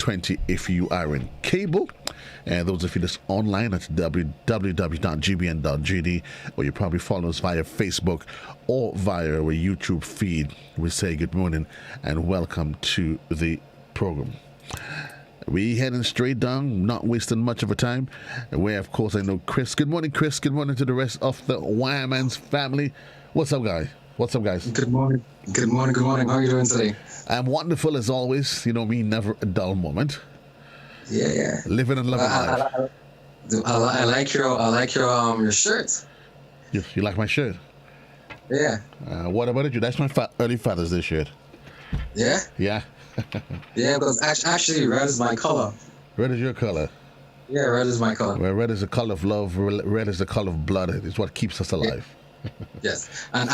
20 if you are in cable. And those of you that's online, that's www.gbn.gd, or you probably follow us via Facebook or via our YouTube feed. We say good morning and welcome to the program. We heading straight down, not wasting much of a time. Where, of course, I know Chris. Good morning, Chris. Good morning to the rest of the Wireman's family. What's up, guys? What's up, guys? Good morning. Good morning. Good morning. How are you doing today? I'm wonderful as always. You know me, never a dull moment. Yeah. Living and loving life. I like your shirt. You like my shirt? Yeah. What about it? That's my early Father's Day shirt. Yeah. Yeah. Yeah, because actually red is my color. Red is your color. Yeah, red is my color. Well, red is the color of love. Red is the color of blood. It's what keeps us alive. Yeah. Yes, and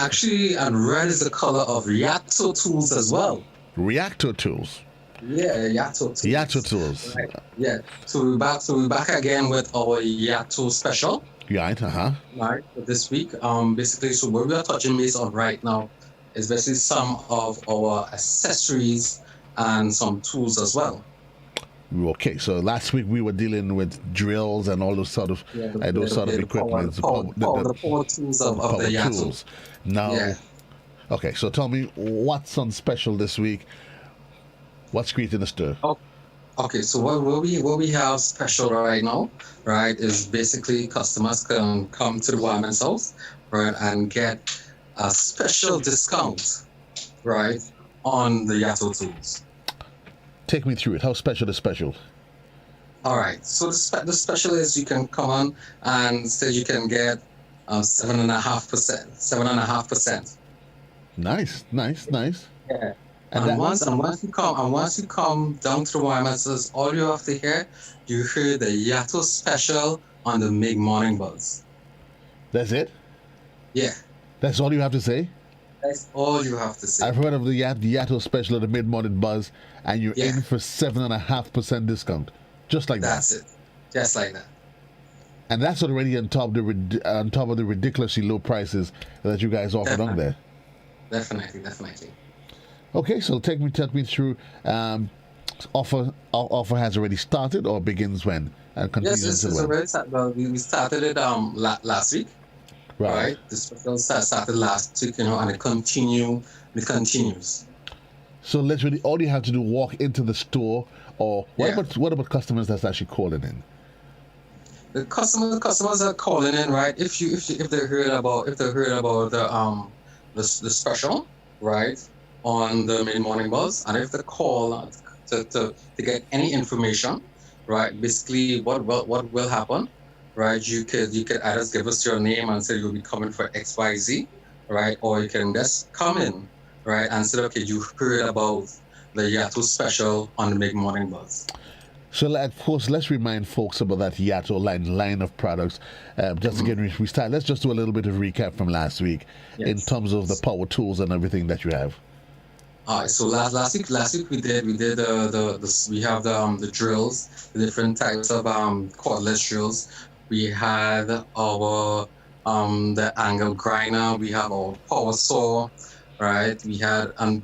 red is the color of Yato tools as well. Reactor tools. Yeah, Yato tools. Yato tools. Right. Yeah. So we're back again with our Yato special. Right. Right. For this week, basically, so what we are touching base on right now is basically some of our accessories and some tools as well. Okay, so last week we were dealing with drills and all those sort of equipment, the power tools of the Yato tools. Now, okay, so tell me what's on special this week. What's creating the stir? Okay, so what we have special right now, right, is basically customers can come to the Wireman's house, right, and get a special discount, right, on the Yato tools. Take me through it. How special is special? All right. So the special is you can come on and say you can get 7.5%. 7.5%. Nice. Yeah. And once you come down to the Wireman's, all you have to hear, you hear the Yato special on the mid-morning buzz. That's it? Yeah. That's all you have to say? That's all you have to say. I've heard of the Yato special of the mid-morning buzz, and you're in for 7.5% discount, just like that. That's it, just like that. And that's already on top of the ridiculously low prices that you guys offer on there. Definitely. Okay, so take me through. Offer has already started or begins when and continues until when? Already started. Well, we started it last week. Right. The special started last week, and it continues. So literally, all you have to do walk into the store, or what about customers that's actually calling in? The customers are calling in, right? If they heard about the special, right, on the mid-morning buzz, and if they call to get any information, right, basically what will happen. Right, you could either give us your name and say you'll be coming for XYZ, right? Or you can just come in, right, and say, okay, you heard about the Yato special on the mid-morning buzz. So, of course, let's remind folks about that Yato line of products. Just to get we start, let's just do a little bit of recap from last week in terms of the power tools and everything that you have. All right. So last week we have the drills, the different types of cordless drills. We had our the angle grinder. We have our power saw, right? We had a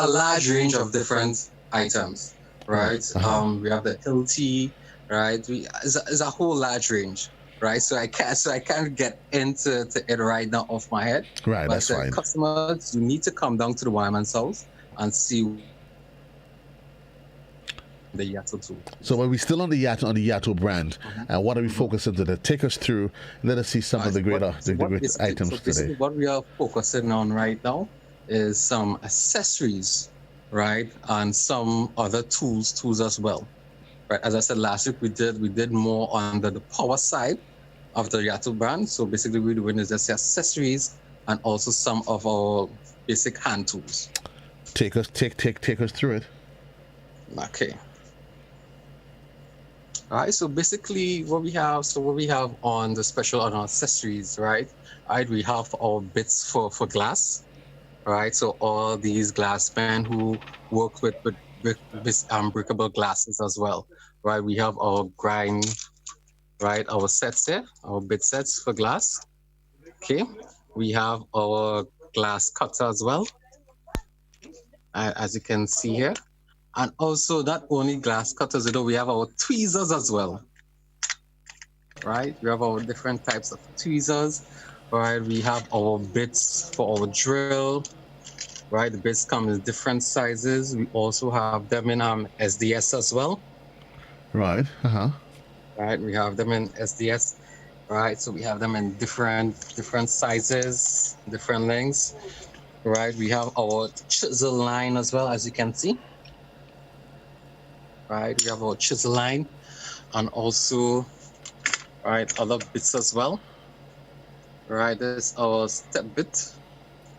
large range of different items, right? We have the LT, right? It's a whole large range, right? So I can't get into it right now off my head. Right, but that's fine. Customers, you need to come down to the Wireman's house and see the Yato tool. So are we still on the Yato brand? And what are we focusing on? Take us through. Let us see some of the great items today. What we are focusing on right now is some accessories, right, and some other tools as well. Right, as I said last week, we did more on the power side of the Yato brand. So basically, we're doing is just accessories and also some of our basic hand tools. Take us through it. Okay. All right, so basically what we have on the special on our accessories, right? We have our bits for glass, right? So all these glass men who work with breakable glasses as well, right? We have our grind, right? Our sets there, our bit sets for glass. Okay, we have our glass cutter as well. as you can see here. And also not only glass cutters, we have our tweezers as well. Right, we have our different types of tweezers. Right, we have our bits for our drill. Right, the bits come in different sizes. We also have them in SDS as well. Right. Right, we have them in SDS. Right, so we have them in different sizes, different lengths. Right, we have our chisel line as well, as you can see. Right, we have our chisel line, and also other bits as well. Right, this is our step bit,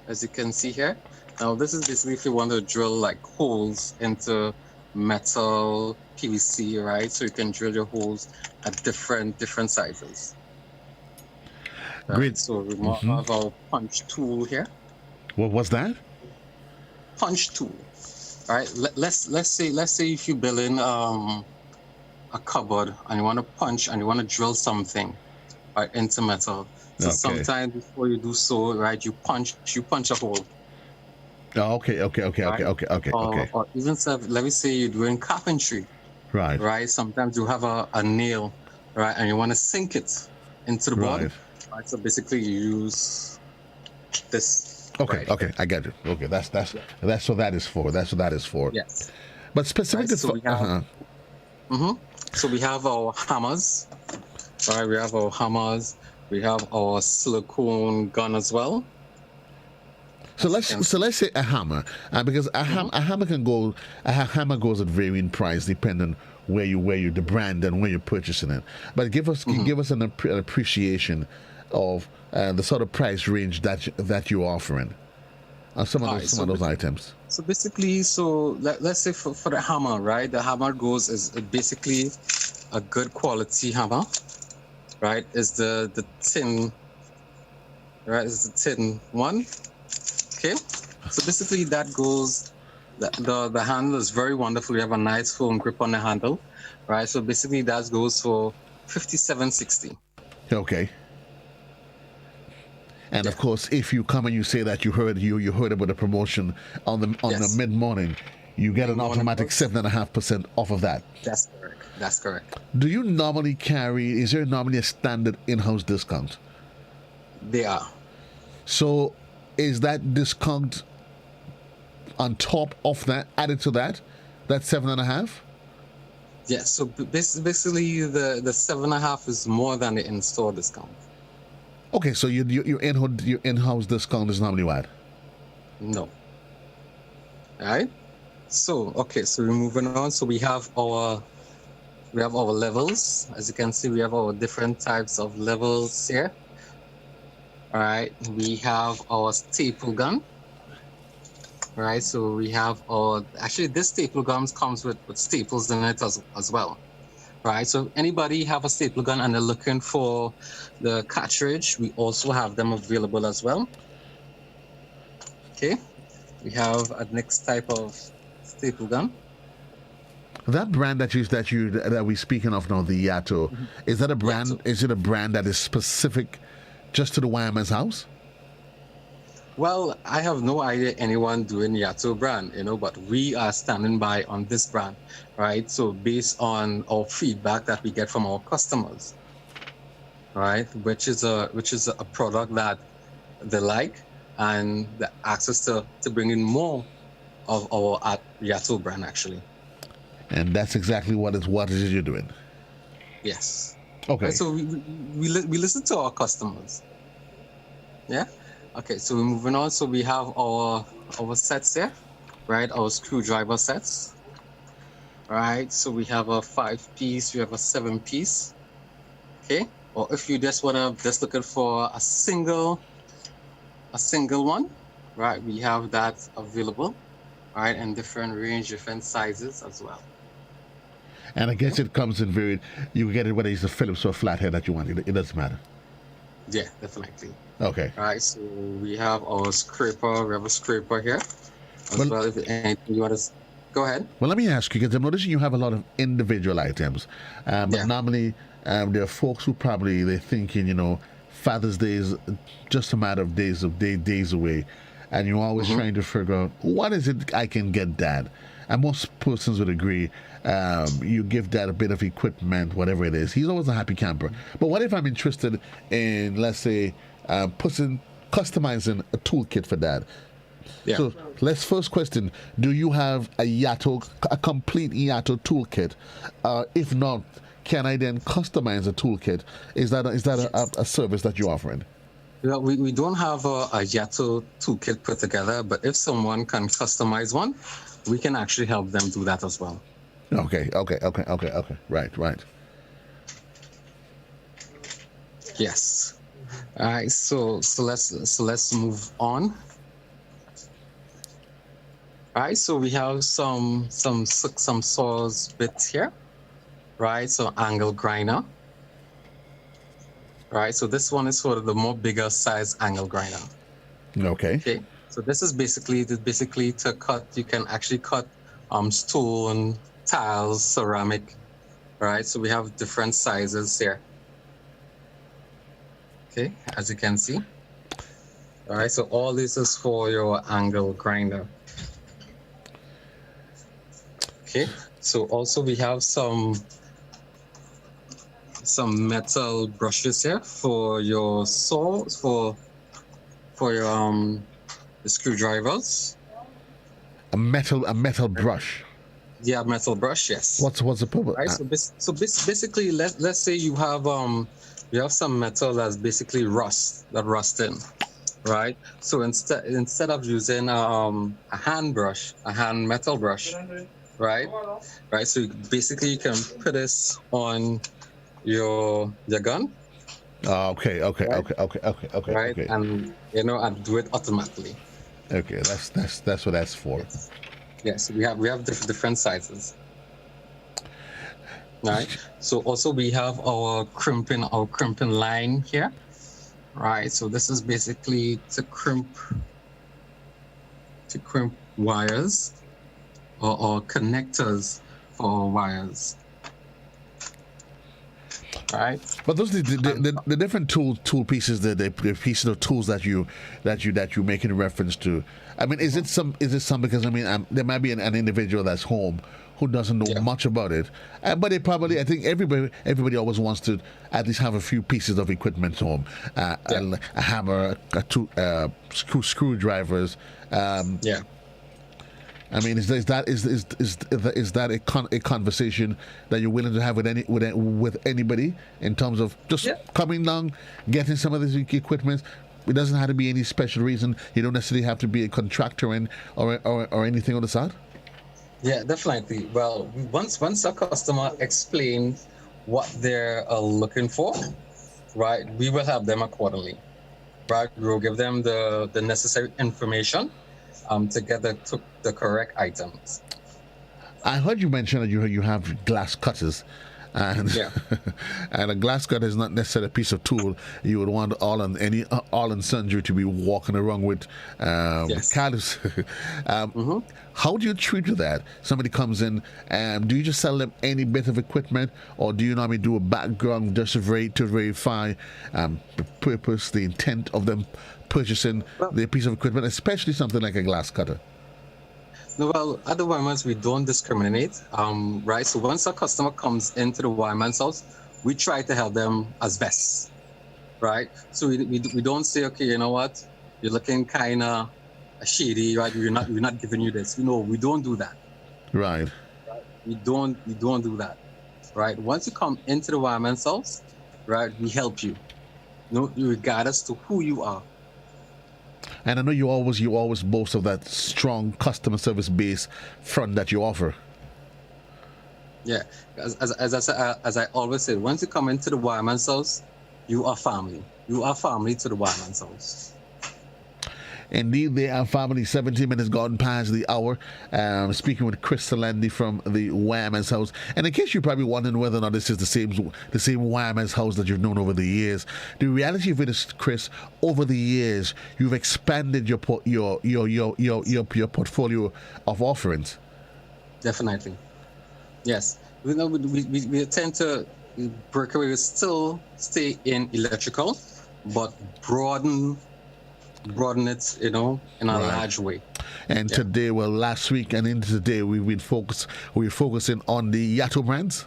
as you can see here. Now this is basically if you want to drill like holes into metal, PVC, right? So you can drill your holes at different sizes. Right? Great. So we have our punch tool here. What was that? Punch tool. All right. Let's say if you build in a cupboard and you want to punch and you want to drill something right into metal. So sometimes before you do so, right, you punch a hole. Oh, okay. Or even let me say you're doing carpentry. Right. Right. Sometimes you have a nail, right, and you want to sink it into the board. Right. So basically, you use this. Okay. Okay. I get it. Okay. That's what that is for. That's what that is for. Yes. But specifically, so we have. So we have our hammers. Right. We have our hammers. We have our silicone gun as well. So let's say a hammer, because a hammer goes at varying price depending where you the brand and where you're purchasing it. But give us an an of the sort of price range that you're offering on some of those items. So basically, let's say for the hammer, right? The hammer is basically a good quality hammer, right? Is the tin, right? Is the tin one. Okay, so basically that goes, the handle is very wonderful. You have a nice firm grip on the handle, right? So basically that goes for $57.60. Okay. And of course, if you come and you say that you heard about the promotion on the mid morning, you get an automatic 7.5% off of that. That's correct. Do you normally is there normally a standard in-house discount? They are. So is that discount on top of that, added to that 7.5? Yes. So basically, the 7.5 is more than the in-store discount. Okay, so your in-house discount is normally what? No. All right. So so we're moving on. So we have our levels. As you can see, we have our different types of levels here. All right, we have our staple gun. All right, so we have this staple gun comes with staples in it as well. Right, so anybody have a staple gun and they're looking for the cartridge, we also have them available as well. Okay, we have a next type of staple gun. That brand that we're speaking of now, the Yato, is that a brand? Yato. Is it a brand that is specific just to the YMS house? Well, I have no idea anyone doing Yato brand, but we are standing by on this brand, right? So based on our feedback that we get from our customers, right, which is a product that they like, and the access to bring in more of our Yato brand actually. And that's exactly what it is you're doing. Yes. Okay. Right, so we listen to our customers. Yeah. Okay, so we're moving on. So we have our sets here, right? Our screwdriver sets. Right. So we have a 5-piece, we have a 7-piece. Okay. Or if you just looking for a single one, right? We have that available, right? In different range, different sizes as well. And I guess it comes in you get it whether it's a Phillips or a flathead that you want. It doesn't matter. Yeah, definitely. Okay. All right, so we have our scraper. We have a scraper here as well. If anything you want to go ahead. Well, let me ask you, because I'm noticing you have a lot of individual items. But normally there are folks who they're thinking, Father's Day is just a matter of days away. and you're always trying to figure out what is it I can get Dad. And most persons would agree, you give Dad a bit of equipment, whatever it is. He's always a happy camper. But what if I'm interested in, let's say, customizing a toolkit for Dad? Yeah. So let's first question: do you have a complete Yato toolkit? If not, can I then customize a toolkit? Is that a service that you're offering? Yeah, we don't have a Yato toolkit put together, but if someone can customize one, we can actually help them do that as well. Okay. Right. Yes. All right. So let's move on. All right. So we have some saws bits here. Right. So angle grinder. Right. So this one is sort of the more bigger size angle grinder. Okay. So this is basically to cut. You can actually cut stone, tiles, ceramic. Right. So we have different sizes here. Okay, as you can see. All right, so all this is for your angle grinder. Okay, so also we have some metal brushes here for your saws, for your the screwdrivers. A metal brush. Yeah, metal brush. Yes. What's the purpose? Right. So basically, let's say you have some metal that's basically rusting, right? So instead of using a hand metal brush, right? So basically you can put this on your gun. Okay. Right, okay. and and do it automatically. Okay, that's what that's for. Yes, we have different sizes. Right. So also we have our crimping line here. Right. So this is basically to crimp wires or connectors for wires. Right. But those the different tool pieces, the pieces of tools that you're making reference to. I mean, is it some because I mean there might be an individual that's home who doesn't know much about it, but they probably, I think everybody always wants to at least have a few pieces of equipment home, a hammer, screwdrivers. I mean, is that a conversation that you're willing to have with anybody in terms of just coming down, getting some of this equipment? It doesn't have to be any special reason. You don't necessarily have to be a contractor or anything on the side. Yeah, definitely. Well, once a customer explains what they're looking for, right, we will help them accordingly. Right, we will give them the necessary information to get the correct items. I heard you mention that you have glass cutters, and and a glass cutter is not necessarily a piece of tool you would want all in sundry to be walking around with. Callus. How do you treat that? Somebody comes in, do you just sell them any bit of equipment, or do you normally do a background just to verify the purpose, the intent of them purchasing the piece of equipment, especially something like a glass cutter? No, well, at the Wireman's, we don't discriminate, right? So once a customer comes into the Wireman's house, we try to help them as best, right? So we don't say, okay, you know what, you're looking kind of shady, right? We're not giving you this. No, we don't do that. Right. We don't do that, right? Once you come into the Wireman's house, right, we help you, regardless to who you are. And I know you always boast of that strong customer service base front that you offer. Yeah, as I always say, once you come into the Wireman's house, you are family. You are family to the Wireman's house. Indeed, they are family. 17 minutes gone past the hour. Speaking with Chris Salendi from the Wireman's house. And in case you're probably wondering whether or not this is the same Wireman's house that you've known over the years, the reality of it is, Chris, over the years you've expanded your portfolio of offerings. Definitely, yes. We tend to break away. We still stay in electrical, but broaden broaden it, in a Right. large way. And Yeah. today, well, last week and into today, we're focusing on the Yato brands.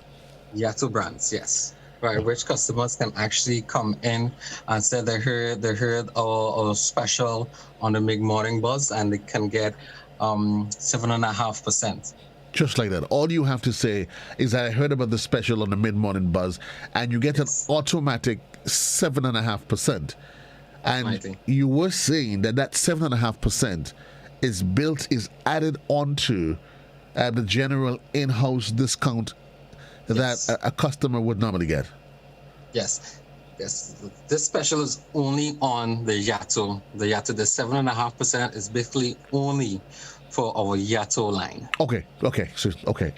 Yato brands, yes. Right, which customers can actually come in and say they heard our special on the mid morning buzz, and they can get 7.5%. Just like that. All you have to say is that I heard about the special on the mid morning buzz, and you get an Yes, automatic 7.5%. And automatically. you were saying that 7.5% is added onto the general in-house discount that Yes. a customer would normally get. Yes, yes. This special is only on the Yato. The 7.5% is basically only for our Yato line. Okay. So okay.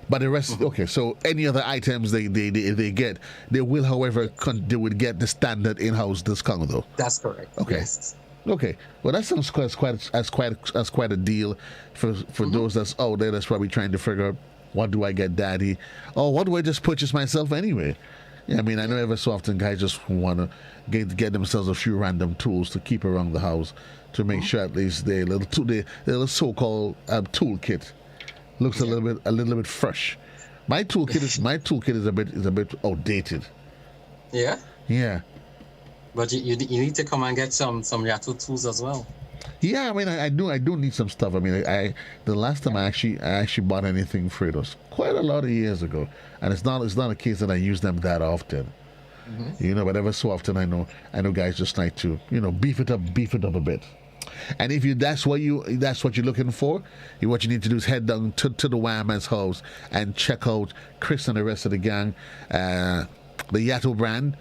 But the rest, okay. So any other items they get, they will, however, they would get the standard in-house discount though. That's correct. Okay. Yes. Okay, well that sounds quite a deal for those that's out there that's probably trying to figure out what do I get, daddy, or what do I just purchase myself anyway. Yeah, I mean I know ever so often guys just want to get themselves a few random tools to keep around the house to make sure at least their little so-called toolkit looks a little bit fresh. My toolkit is a bit outdated. Yeah. Yeah. But you need to come and get some Yato tools as well. Yeah, I mean, I do need some stuff. I mean, the last time I actually bought anything for it was quite a lot of years ago, and it's not a case that I use them that often. But ever so often I know guys just like to beef it up a bit. And if that's what you're looking for, what you need to do is head down to the Wireman's house and check out Chris and the rest of the gang. The Yato brand.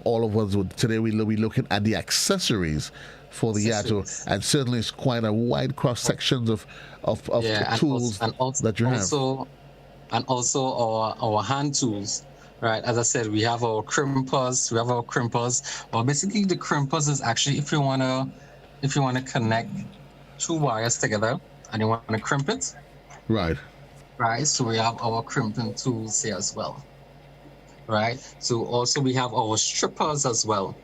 All of us today we'll be looking at the accessories for the Yato, and certainly it's quite a wide cross sections of tools that you have. And also our hand tools, right? As I said, we have our crimpers. Well, basically the crimpers is actually if you wanna connect two wires together and you want to crimp it, Right. So we have our crimping tools here as well. Right. So also we have our strippers as well.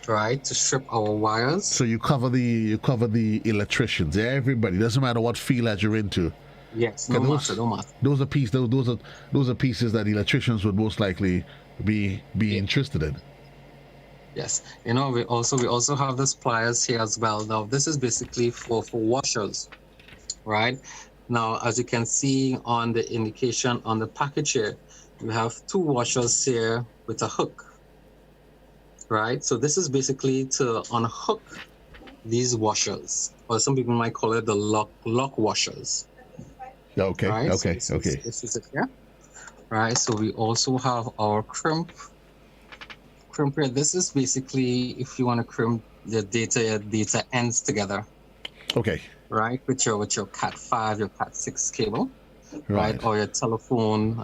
Right, to strip our wires. So you cover the electricians, everybody. Doesn't matter what field that you're into. Yes, no matter. Those are pieces that electricians would most likely be interested in. Yes, we also have the pliers here as well. Now this is basically for washers, right? Now as you can see on the indication on the package here, we have two washers here with a hook, right? So this is basically to unhook these washers, or some people might call it the lock washers. Okay, right? okay. This is it here, right? So we also have our crimper. This is basically if you want to crimp the data ends together. Okay. Right, with your Cat 5, your Cat 6 cable. Right, or your telephone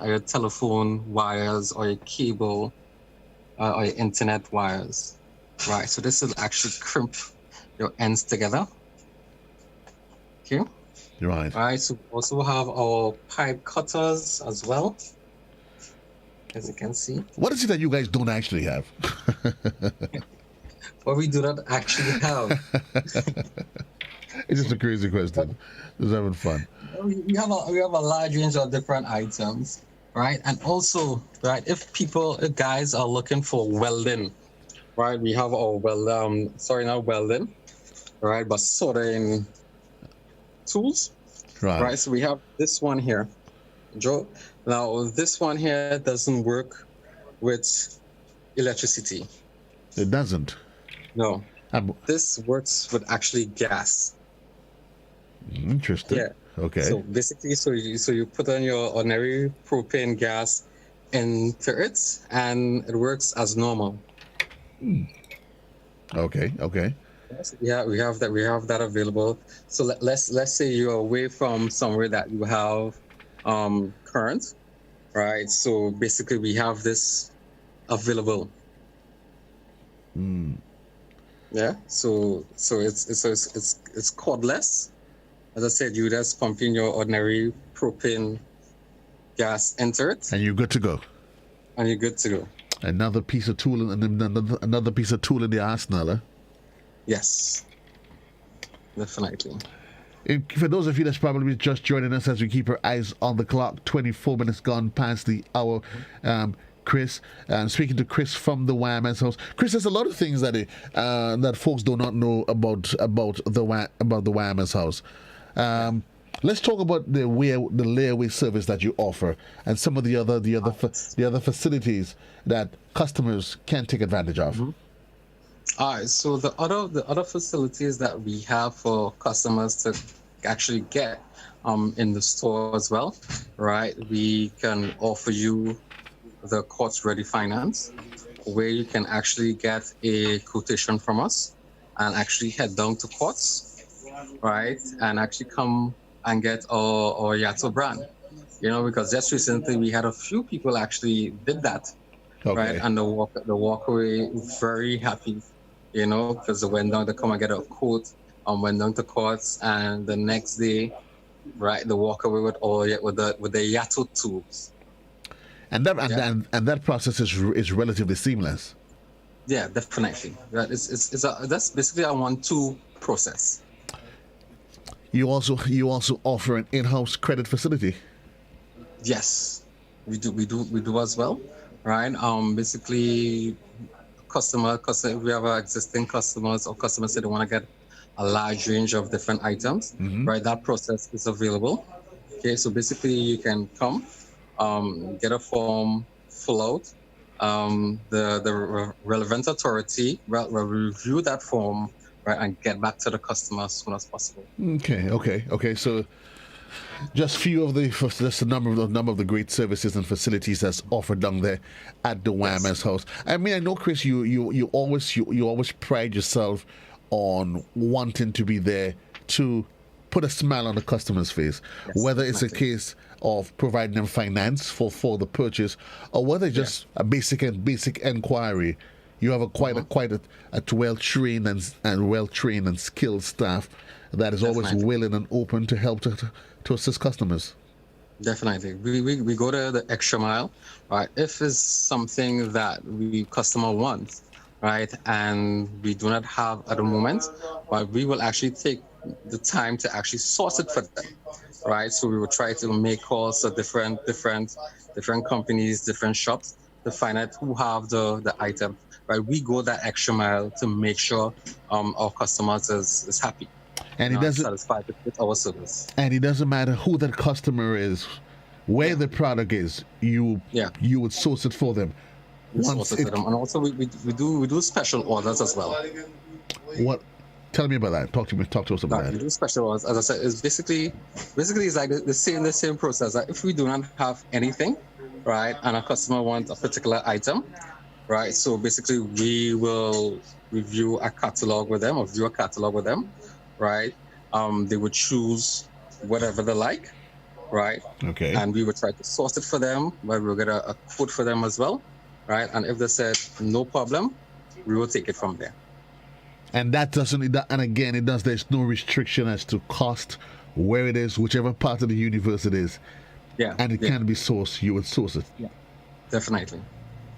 wires, or your cable, or your internet wires, right? So this will actually crimp your ends together. Okay. Right. Right. So we also have our pipe cutters as well, as you can see. What is it that you guys don't actually have? What we do not actually have. It's just a crazy question. Just having fun. We have a large range of different items, right? And also, right, if guys are looking for welding, right, we have our not welding, right, but soldering tools, right? So we have this one here, Joe. Now this one here doesn't work with electricity. It doesn't. No. This works with actually gas. Interesting. Yeah. Okay. So basically, so you put on your ordinary propane gas into it, and it works as normal. Okay. Yeah, we have that available. So let's say you're away from somewhere that you have current, right? So basically, we have this available. Yeah. So it's cordless. As I said, you just pump in your ordinary propane gas into it, and you're good to go. And you're good to go. Another piece of tool in the arsenal. Yes, definitely. For those of you that's probably just joining us as we keep our eyes on the clock, 24 minutes gone past the hour. Chris, speaking to Chris from the YMS house. Chris, there's a lot of things that that folks do not know about the YMS house. Let's talk about the layaway service that you offer and some of the other facilities that customers can take advantage of. Mm-hmm. All right. So the other facilities that we have for customers to actually get in the store as well, right? We can offer you the courts ready finance, where you can actually get a quotation from us and actually head down to courts, right? And actually come and get our Yato brand. Because just recently we had a few people actually did that, right? Okay. And the walk away very happy, because they went down to come and get a quote, went down to courts, and the next day, right, they walk away with the Yato tools. And that process is relatively seamless. Yeah, definitely. That's basically a 1-2 process. You also offer an in-house credit facility. Yes, we do as well, right? Basically, customer, we have our existing customers or customers say they want to get a large range of different items, right? That process is available. Okay, so basically you can come, get a form, fill out. The relevant authority will review that form, right, and get back to the customer as soon as possible. Okay. So just the number of the great services and facilities that's offered down there at the YMS house. I mean, I know, Chris, you always pride yourself on wanting to be there to put a smile on the customer's face, whether it's a case of providing them finance for the purchase, or whether just a basic inquiry. You have quite a well trained and skilled staff that is always willing and open to help to assist customers. Definitely, we go the extra mile, right? If it's something that we customer wants, right, and we do not have at the moment, but we will actually take the time to actually source it for them, right? So we will try to make calls to different companies, different shops to find out who have the item, right? We go that extra mile to make sure our customers is happy. And it doesn't satisfied with our service. And it doesn't matter who that customer is, where the product is. You would source it for them. And also we do special orders as well. What? Tell me about that. Talk to us about that. We do special orders. As I said, it's basically it's like the same process. Like if we do not have anything, right, and a customer wants a particular item, right, so basically we will review a catalog with them, right? They would choose whatever they like, right? Okay. And we would try to source it for them, but we'll get a quote for them as well, right? And if they said no problem, we will take it from there. And there's no restriction as to cost, where it is, whichever part of the universe it is. Yeah. And it can be sourced, you would source it. Yeah, definitely.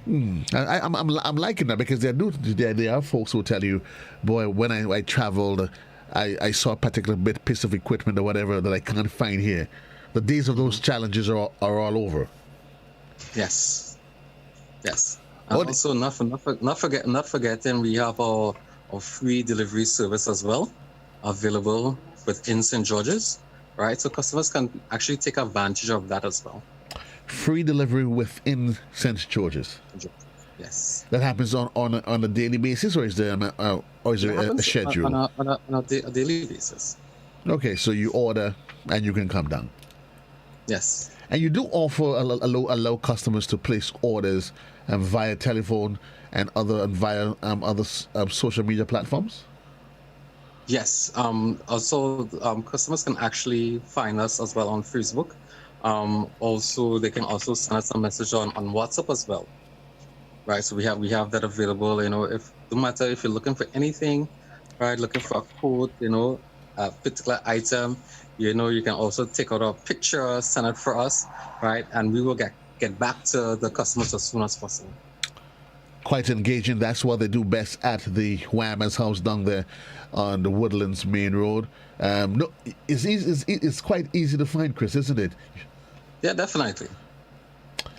I'm liking that, because there are folks who tell you, boy, when I traveled, I saw a particular piece of equipment or whatever that I can't find here. The days of those challenges are all over. Yes. And also, not forgetting, we have our free delivery service as well, available within St. George's, right? So customers can actually take advantage of that as well. Free delivery within St. George's. Yes. That happens on a daily basis, or is there a schedule? On a daily basis. Okay, so you order and you can come down. Yes. And you do offer allow customers to place orders via telephone and via other social media platforms? Yes. Also, customers can actually find us as well on Facebook. Also, they can also send us a message on WhatsApp as well. Right. So we have that available. If no matter if you're looking for anything, right, looking for a quote, a particular item, you can also take out a picture, send it for us, right, and we will get back to the customers as soon as possible. quite engaging. That's what they do best at the Whammer's house down there on the Woodlands Main Road. No, it's easy, it's quite easy to find, Chris, isn't it? Yeah, definitely.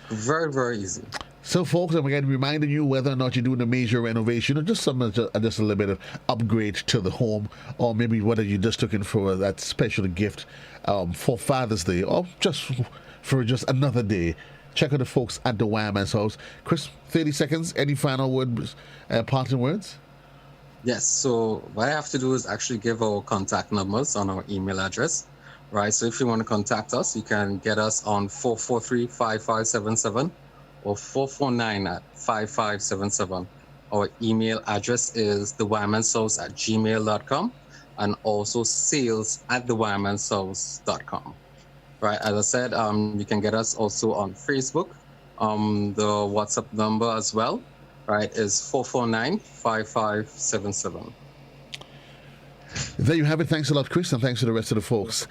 Very, very easy. So, folks, I'm again reminding you whether or not you're doing a major renovation or just just a little bit of upgrade to the home, or maybe whether you're just looking for that special gift for Father's Day or just for just another day. Check out the folks at the Whammer's house. Chris, 30 seconds. Any final words, parting words? Yes. So what I have to do is actually give our contact numbers on our email address, right? So if you want to contact us, you can get us on 443-5577 or 449-5577. Our email address is thewhammershouse@gmail.com and also sales@thewhammershouse.com. Right, as I said, you can get us also on Facebook. The WhatsApp number as well, right, is 449-5577. There you have it. Thanks a lot, Chris, and thanks to the rest of the folks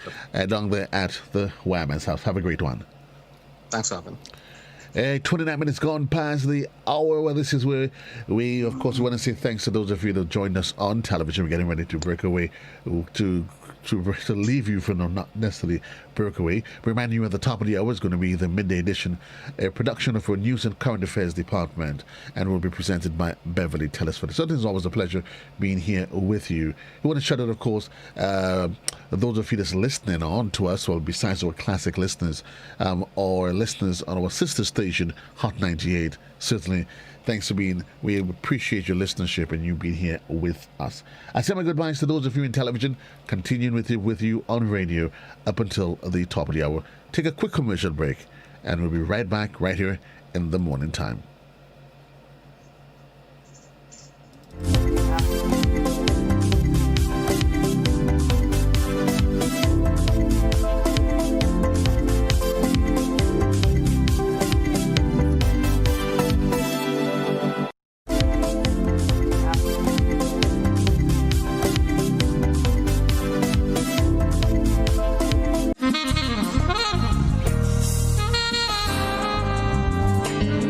down there at the Whammer's house. Have a great one. Thanks for having. 29 minutes gone past the hour. Well, this is where we, of course, want to say thanks to those of you that joined us on television. We're getting ready to break away to leave you for not necessarily break away. Reminding you at the top of the hour is going to be the midday edition, a production of our News and Current Affairs Department, and will be presented by Beverly Telesford. So it is always a pleasure being here with you. We want to shout out, of course, those of you that's listening on to us, well, besides our classic listeners, or listeners on our sister station, Hot 98. Certainly, thanks for being. We appreciate your listenership and you being here with us. I say my goodbyes to those of you in television, continuing with you on radio up until the top of the hour. Take a quick commercial break, and we'll be right back right here in the morning time.